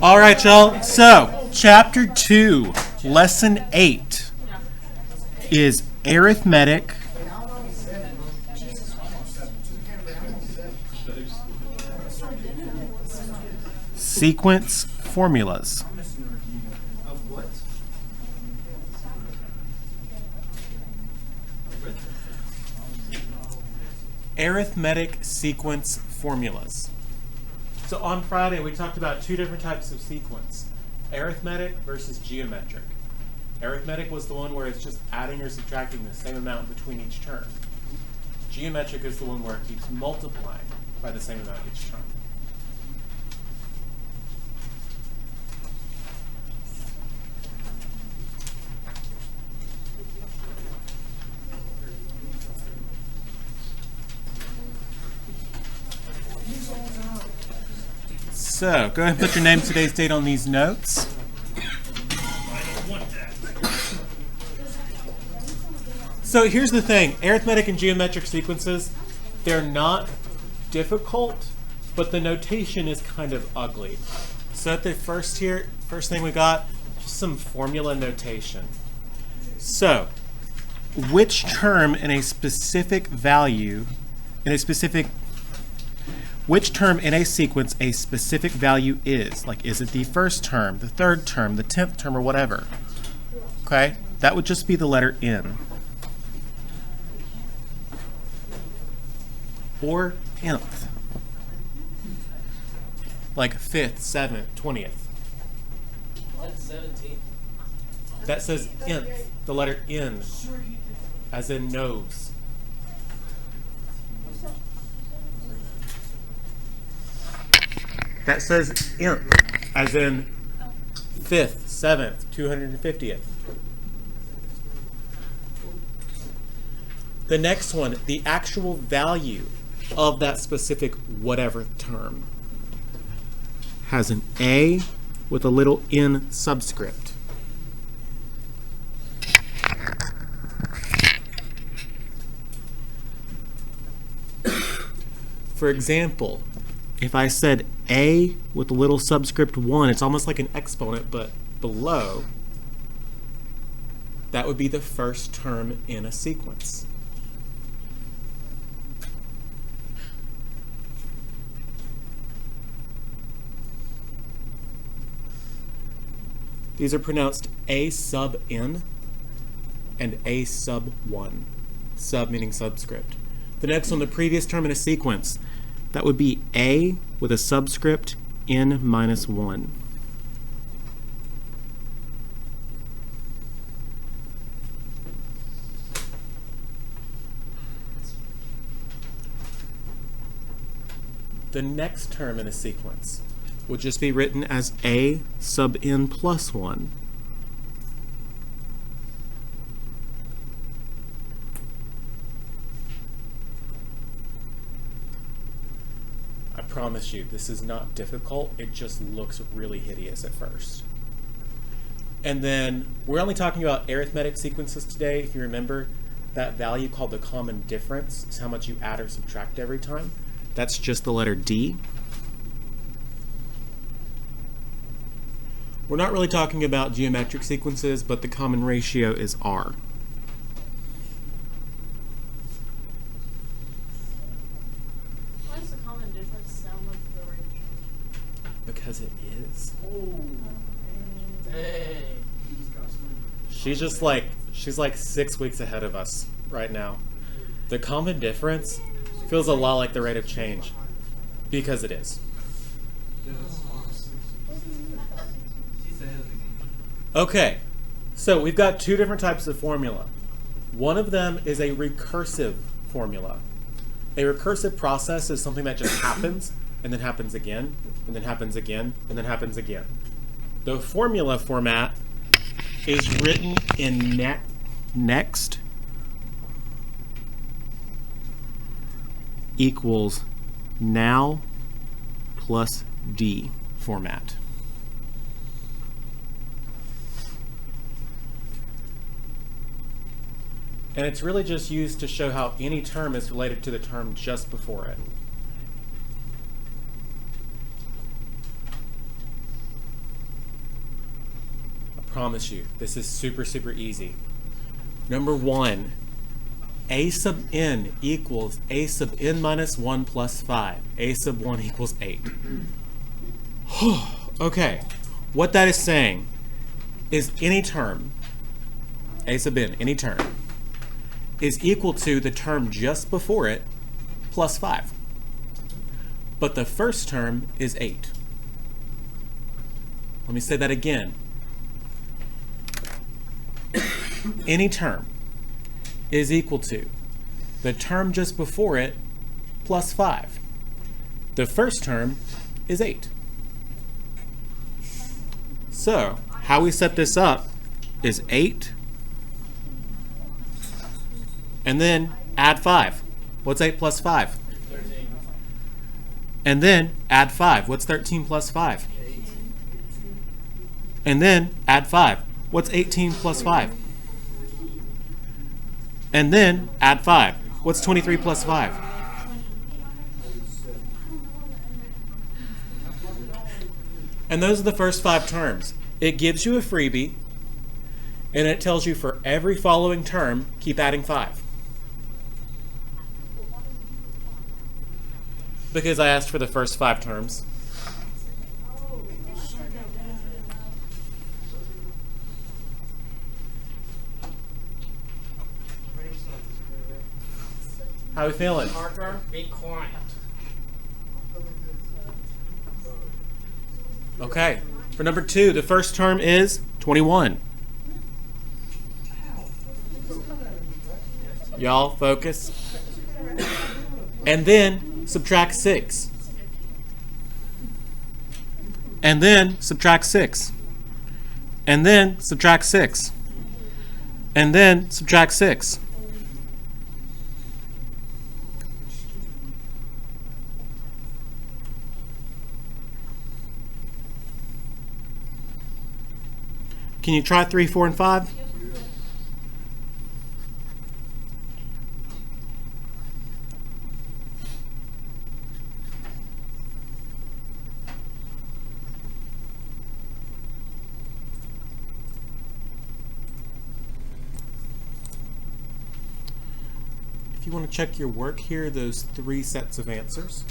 All right, y'all. So, chapter 2, lesson 8 is arithmetic, sequence formulas. Arithmetic sequence formulas. So on Friday, we talked about two different types of sequence, arithmetic versus geometric. Arithmetic was the one where it's just adding or subtracting the same amount between each term. Geometric is the one where it keeps multiplying by the same amount each term. So, go ahead and put your name, today's date on these notes. So here's the thing, arithmetic and geometric sequences, they're not difficult, but the notation is kind of ugly. So at the first thing we got, just some formula notation. So, which term in a specific value, which term in a sequence a specific value is. Like, is it the first term, the third term, the 10th term, or whatever? Okay? That would just be the letter N. Or nth. Like 5th, 7th, 20th. What's 17? That says nth, the letter N, as in nose. That says nth, as in 5th, 7th, 250th. The next one, the actual value of that specific whatever term, has an A with a little n subscript. For example, if I said A with a little subscript 1, it's almost like an exponent, but below, that would be the first term in a sequence. These are pronounced A sub n and A sub 1. Sub meaning subscript. The next one, the previous term in a sequence, that would be A with a subscript n minus 1. The next term in a sequence would just be written as A sub n plus 1. I promise you, this is not difficult. It just looks really hideous at first. And then we're only talking about arithmetic sequences today. If you remember, that value called the common difference is how much you add or subtract every time. That's just the letter D. We're not really talking about geometric sequences, but the common ratio is R. Why does the common difference sound like the ratio? Because it is. Dang. She's like 6 weeks ahead of us right now. The common difference feels a lot like the rate of change, because it is. Okay, so we've got two different types of formula. One of them is a recursive formula. A recursive process is something that just happens, and then happens again, and then happens again, and then happens again. The formula format is written in next equals now plus D format. And it's really just used to show how any term is related to the term just before it. promise you, this is super, super easy. Number 1, a sub n equals a sub n minus 1 plus 5. A sub 1 equals 8. Okay, what that is saying is any term, a sub n, any term, is equal to the term just before it plus 5. But the first term is 8. Let me say that again. Any term is equal to the term just before it plus 5. The first term is 8. So, how we set this up is 8, and then add 5. What's 8 plus 5? 13. And then add 5. What's 13 plus 5? 8. And then add 5. What's 18 plus 5? And then add 5. What's 23 plus 5? And those are the first 5 terms. It gives you a freebie, and it tells you for every following term, keep adding 5. Because I asked for the first 5 terms. How are we feeling? Parker, be quiet. Okay. For number 2, the first term is 21. Y'all focus. And then subtract 6. And then subtract 6. And then subtract 6. And then subtract 6. Can you try 3, 4, and 5? If you want to check your work, here are those 3 sets of answers.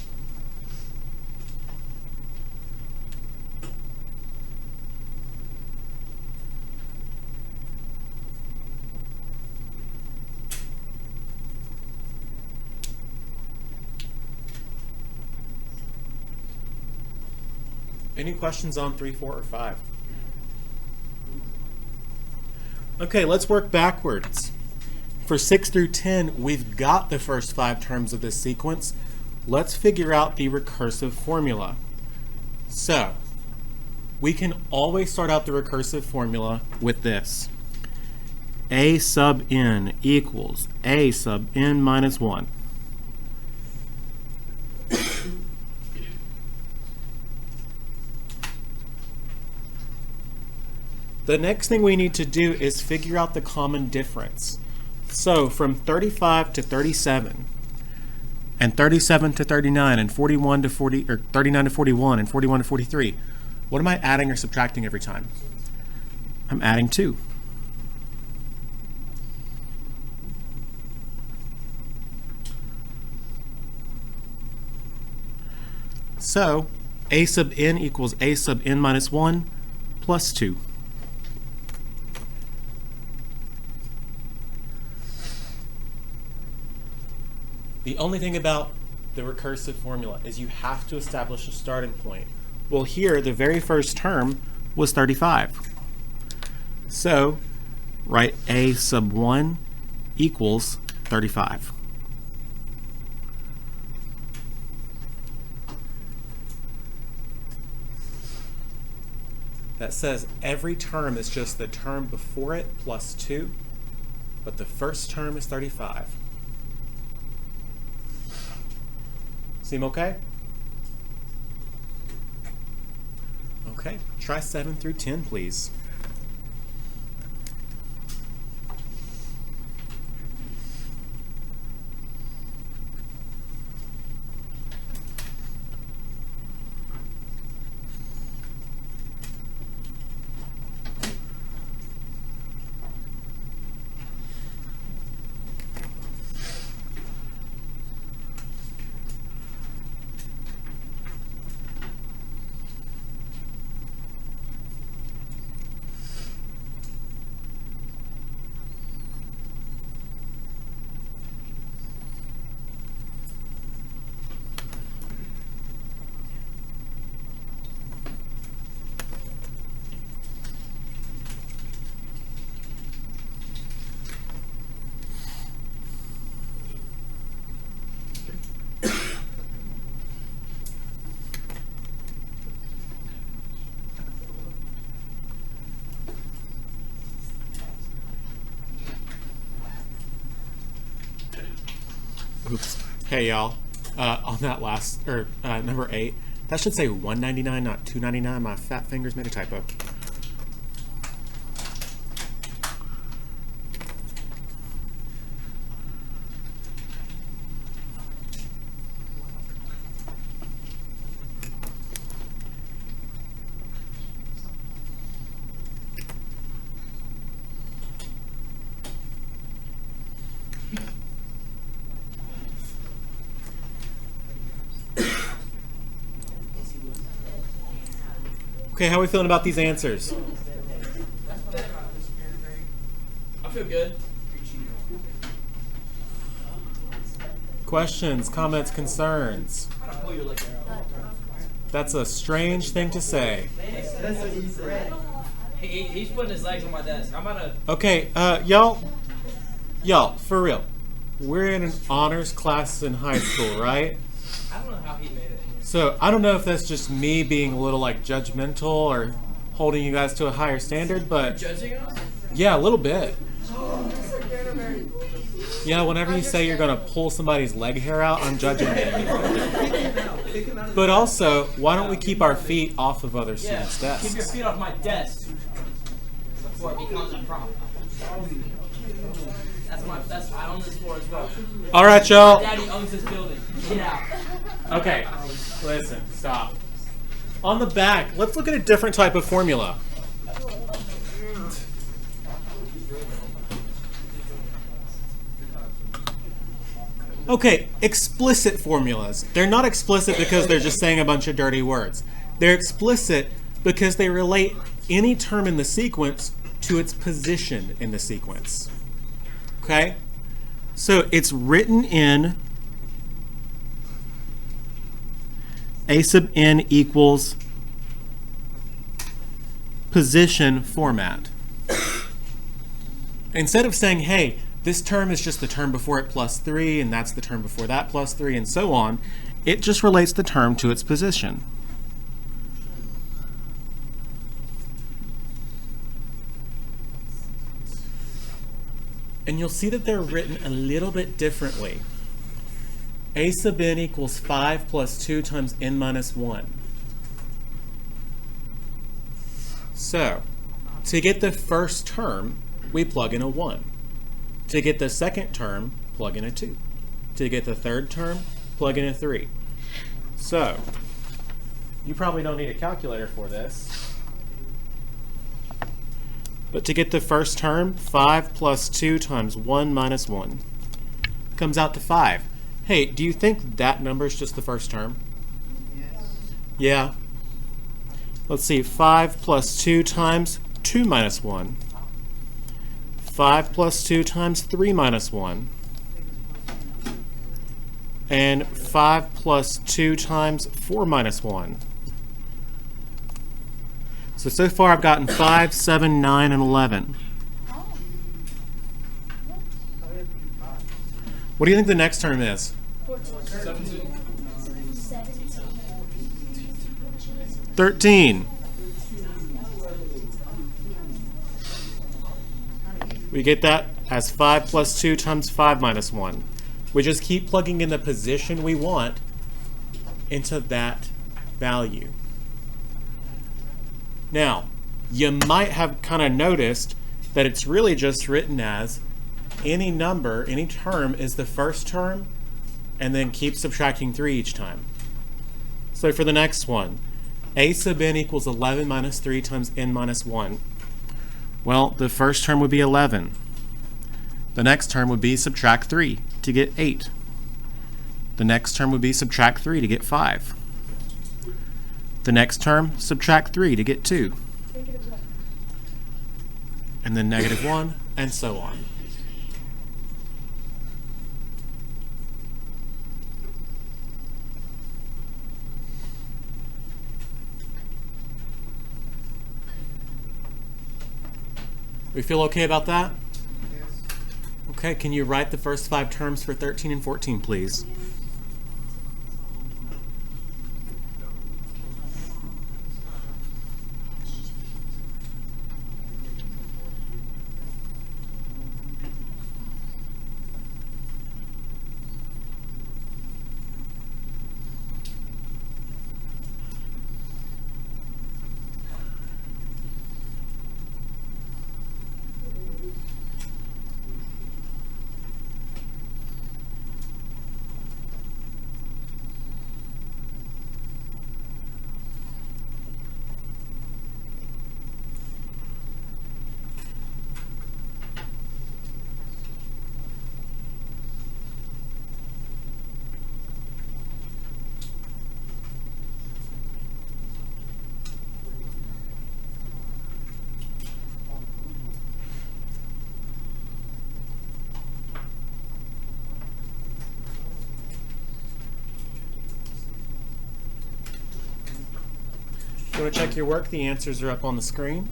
Any questions on 3, 4, or 5? Okay, let's work backwards. For 6 through 10, we've got the first 5 terms of this sequence. Let's figure out the recursive formula. So, we can always start out the recursive formula with this. A sub n equals a sub n minus 1. The next thing we need to do is figure out the common difference. So from 35 to 37, and 37 to 39, and 41 to 40, or 39 to 41, and 41 to 43, what am I adding or subtracting every time? I'm adding 2. So a sub n equals a sub n minus 1 plus 2. The only thing about the recursive formula is you have to establish a starting point. Well, here, the very first term was 35. So, write a sub 1 equals 35. That says every term is just the term before it plus 2, but the first term is 35. Seem okay? Okay, try 7 through 10, please. Hey y'all, on that last, or number 8, that should say 199, not 299. My fat fingers made a typo. Okay, how are we feeling about these answers? I feel good. Questions, comments, concerns? That's a strange thing to say. He's putting his legs on my desk. I'm gonna. Okay, y'all, for real. We're in an honors class in high school, right? I don't know how he made it. So I don't know if that's just me being a little like judgmental or holding you guys to a higher standard, but Judging us? yeah, a little bit. Yeah, whenever you say you're gonna pull somebody's leg hair out, I'm judging you. But also, why don't we keep our feet off of other Yeah. students' Keep your desks? feet off my desk before it becomes a problem. That's I own this floor as well. All right, y'all. Daddy owns this building. Get out. Okay, listen, stop. On the back, let's look at a different type of formula. Okay, explicit formulas. They're not explicit because they're just saying a bunch of dirty words. They're explicit because they relate any term in the sequence to its position in the sequence. Okay? So it's written in A sub n equals position format. Instead of saying, hey, this term is just the term before it plus 3, and that's the term before that plus 3, and so on, it just relates the term to its position. And you'll see that they're written a little bit differently. A sub n equals 5 plus 2 times n minus 1. So, to get the first term, we plug in a 1. To get the second term, plug in a 2. To get the third term, plug in a 3. So, you probably don't need a calculator for this. But to get the first term, 5 plus 2 times 1 minus 1 comes out to 5. Hey, do you think that number is just the first term? Yes. Yeah. Let's see, 5 plus 2 times 2 minus 1. 5 plus 2 times 3 minus 1. And 5 plus 2 times 4 minus 1. So far I've gotten 5, 7, 9, and 11. What do you think the next term is? 13. We get that as 5 plus 2 times 5 minus 1. We just keep plugging in the position we want into that value. Now, you might have kind of noticed that it's really just written as any number, any term is the first term, and then keep subtracting 3 each time. So for the next one, A sub n equals 11 minus 3 times n minus 1. Well, the first term would be 11. The next term would be subtract 3 to get 8. The next term would be subtract 3 to get 5. The next term, subtract 3 to get 2. And then negative 1, and so on. We feel okay about that? Yes. Okay, can you write the first 5 terms for 13 and 14, please? you want to check your work, the answers are up on the screen.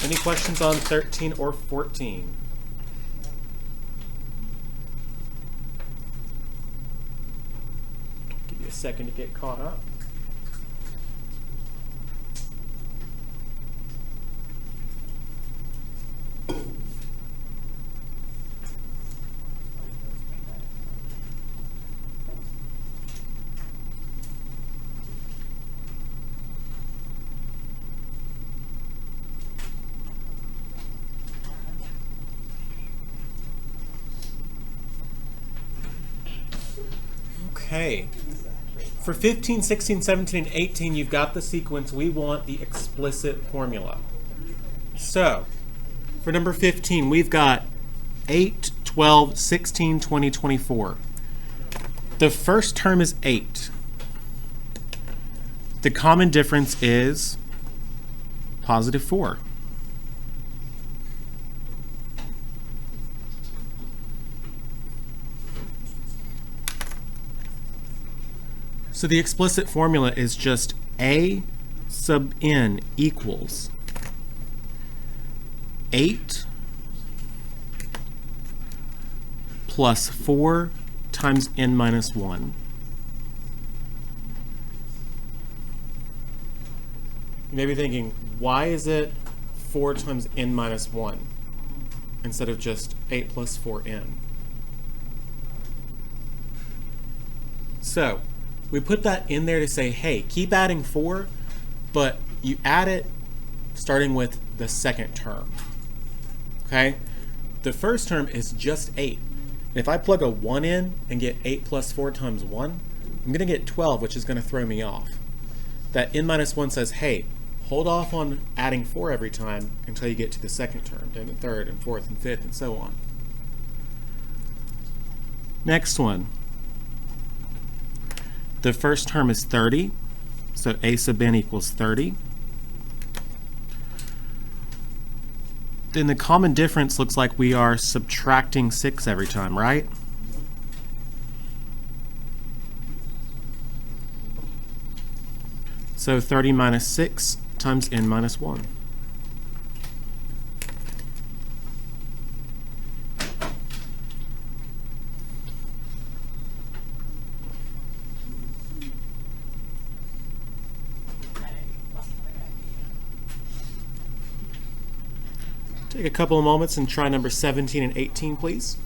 Any questions on 13 or 14? Give you a second to get caught up. Okay. For 15, 16, 17, and 18, you've got the sequence. We want the explicit formula. So, for number 15, we've got 8, 12, 16, 20, 24. The first term is 8. The common difference is positive 4. So the explicit formula is just A sub n equals 8 plus 4 times n minus 1. You may be thinking, why is it 4 times n minus 1 instead of just 8 plus 4n? So, we put that in there to say, hey, keep adding 4, but you add it starting with the second term. Okay? The first term is just 8. If I plug a 1 in and get 8 plus 4 times 1, I'm going to get 12, which is going to throw me off. That n minus 1 says, hey, hold off on adding 4 every time until you get to the second term, then the third and fourth and fifth and so on. Next one. The first term is 30, so A sub n equals 30. Then the common difference looks like we are subtracting 6 every time, right? So 30 minus 6 times n minus 1. Take a couple of moments and try number 17 and 18, please.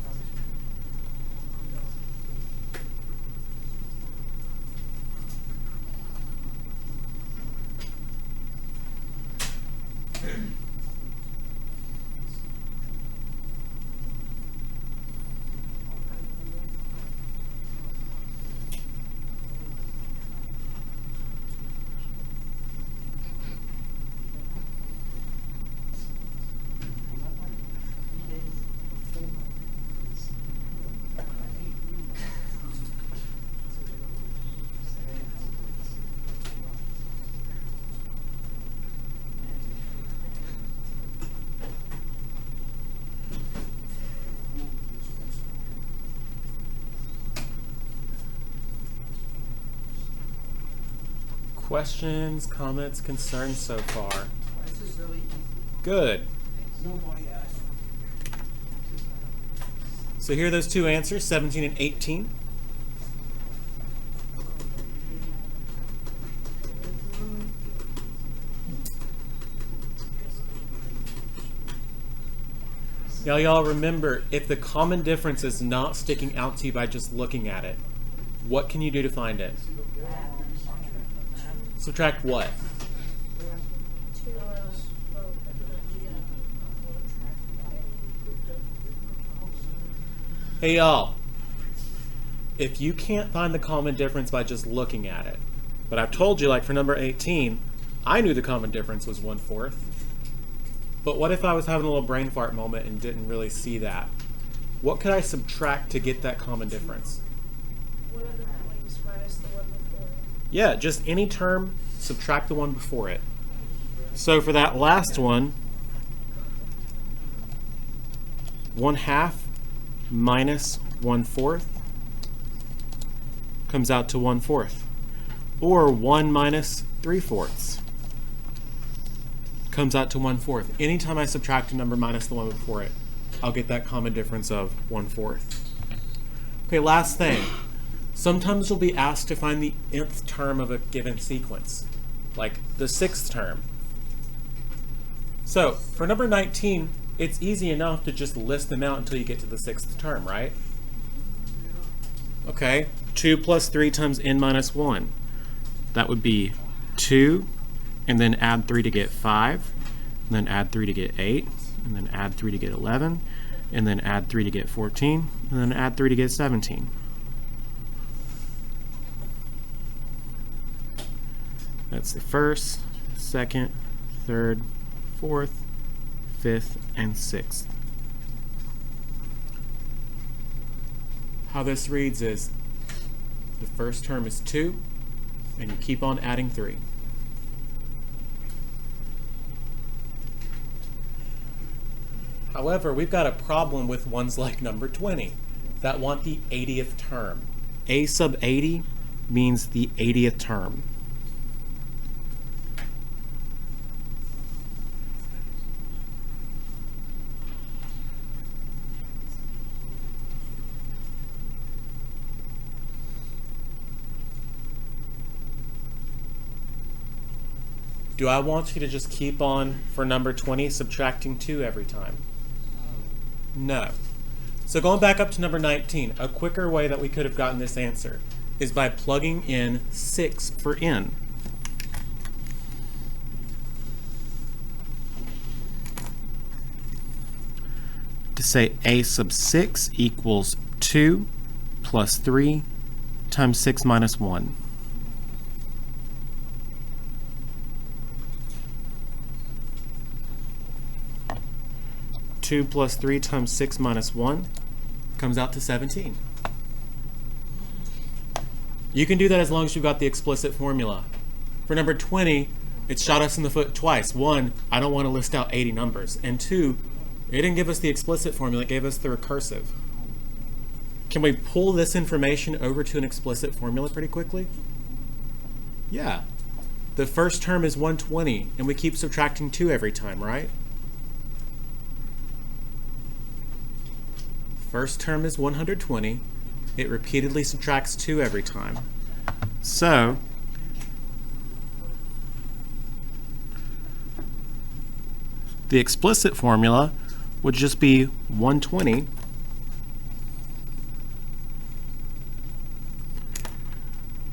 Questions, comments, concerns so far? Good. So here are those two answers, 17 and 18. Now y'all remember, if the common difference is not sticking out to you by just looking at it, what can you do to find it? Subtract what? Hey y'all, if you can't find the common difference by just looking at it, but I've told you, like for number 18, I knew the common difference was 1/4. But what if I was having a little brain fart moment and didn't really see that? What could I subtract to get that common difference? One of the minus the one before it. Yeah, just any term, subtract the one before it. So for that last one, 1/2 minus 1/4 comes out to 1/4. Or 1 minus 3/4 comes out to 1/4. Anytime I subtract a number minus the one before it, I'll get that common difference of 1/4. Okay, last thing. Sometimes you'll be asked to find the nth term of a given sequence, like the 6th term. So for number 19, it's easy enough to just list them out until you get to the 6th term, right? Okay, 2 plus 3 times n minus 1. That would be 2, and then add 3 to get 5, and then add 3 to get 8, and then add 3 to get 11, and then add 3 to get 14, and then add 3 to get 17. That's the 1st, 2nd, 3rd, 4th, 5th, and 6th. How this reads is the first term is 2, and you keep on adding 3. However, we've got a problem with ones like number 20 that want the 80th term. A sub 80 means the 80th term. Do I want you to just keep on, for number 20, subtracting 2 every time? No. So going back up to number 19, a quicker way that we could have gotten this answer is by plugging in 6 for n. To say a sub 6 equals 2 plus 3 times 6 minus 1. 2 plus 3 times 6 minus 1 comes out to 17. You can do that as long as you've got the explicit formula. For number 20, it shot us in the foot twice. 1, I don't want to list out 80 numbers. And 2, it didn't give us the explicit formula, it gave us the recursive. Can we pull this information over to an explicit formula pretty quickly? Yeah. The first term is 120, and we keep subtracting 2 every time, right? First term is 120. It repeatedly subtracts 2 every time. So, the explicit formula would just be 120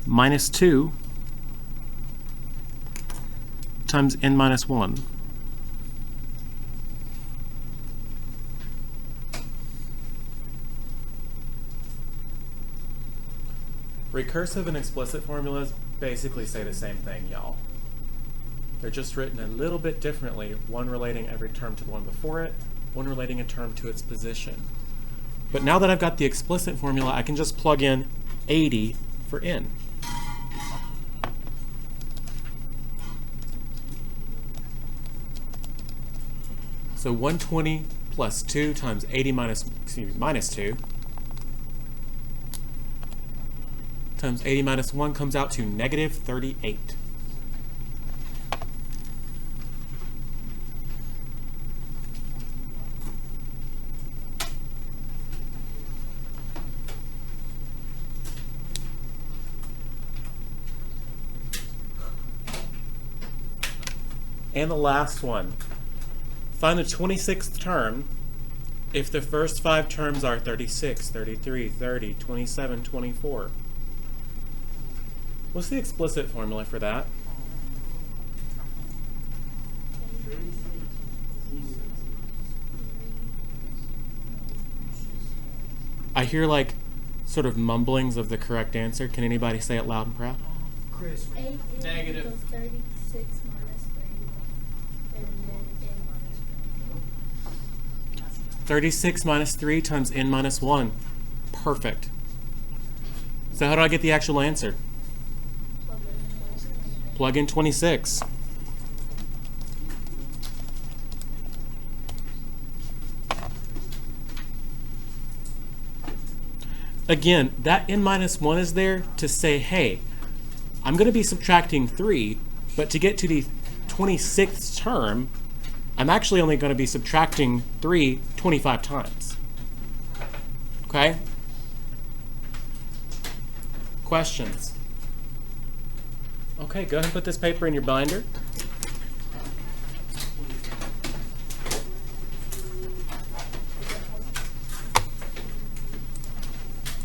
minus 2 times n minus 1. Recursive and explicit formulas basically say the same thing, y'all. They're just written a little bit differently, one relating every term to the one before it, one relating a term to its position. But now that I've got the explicit formula, I can just plug in 80 for n. So 120 plus 2 times 80 minus 2 times 80 minus 1 comes out to negative 38. And the last one. Find the 26th term if the first 5 terms are 36, 33, 30, 27, 24. What's the explicit formula for that? I hear like sort of mumblings of the correct answer. Can anybody say it loud and proud? Chris. Negative. 36 minus 3. And then n minus 1. 36 minus 3 times n minus 1. Perfect. So how do I get the actual answer? Plug in 26. again, that n minus 1 is there to say, hey, I'm going to be subtracting 3, but to get to the 26th term, I'm actually only going to be subtracting 3 25 times. Okay? Questions? Okay, go ahead and put this paper in your binder.